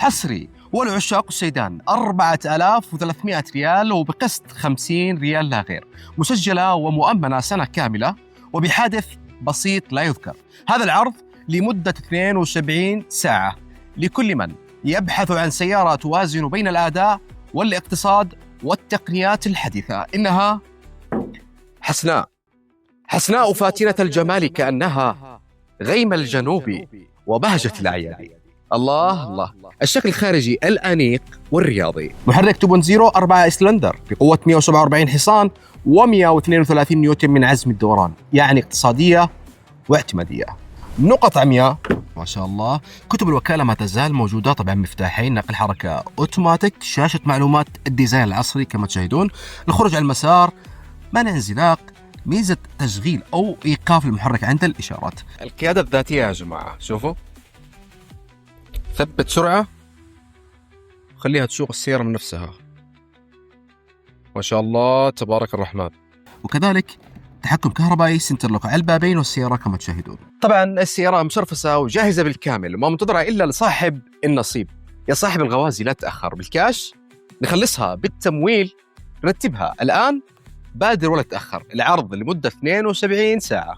حصري والعشاق السيدان 4300 ريال وبقسط 50 ريال لا غير، مسجلة ومؤمنة سنة كاملة وبحادث بسيط لا يذكر. هذا العرض لمدة 72 ساعة لكل من يبحث عن سيارة توازن بين الأداء والاقتصاد والتقنيات الحديثة. إنها حسناء فاتنة الجمال كأنها غيم الجنوب وبهجة الأعياد. الله الله، الشكل الخارجي الأنيق والرياضي. محرك 2.0 4 سلندر بقوة 147 حصان و132 نيوتن من عزم الدوران، يعني اقتصادية واعتمادية. نقط عمياء ما شاء الله. كتب الوكالة ما تزال موجودة، طبعا مفتاحين، نقل حركة اوتوماتيك، شاشة معلومات، الديزاين العصري كما تشاهدون، الخروج على المسار، منع انزلاق، ميزة تشغيل أو إيقاف المحرك عند الإشارات. القيادة الذاتية يا جماعة، شوفوا، ثبت سرعة، خليها تسوق السيارة من نفسها، ما شاء الله تبارك الرحمن. وكذلك تحكم كهربائي، سنترلوك على البابين والسيارة كما تشاهدون. طبعا السيارة مشرفسة وجاهزة بالكامل، وما منتظرة إلا لصاحب النصيب. يا صاحب الغوازي لا تأخر، بالكاش نخلصها، بالتمويل رتبها الآن، بادر ولا تأخر. العرض لمدة 72 ساعة.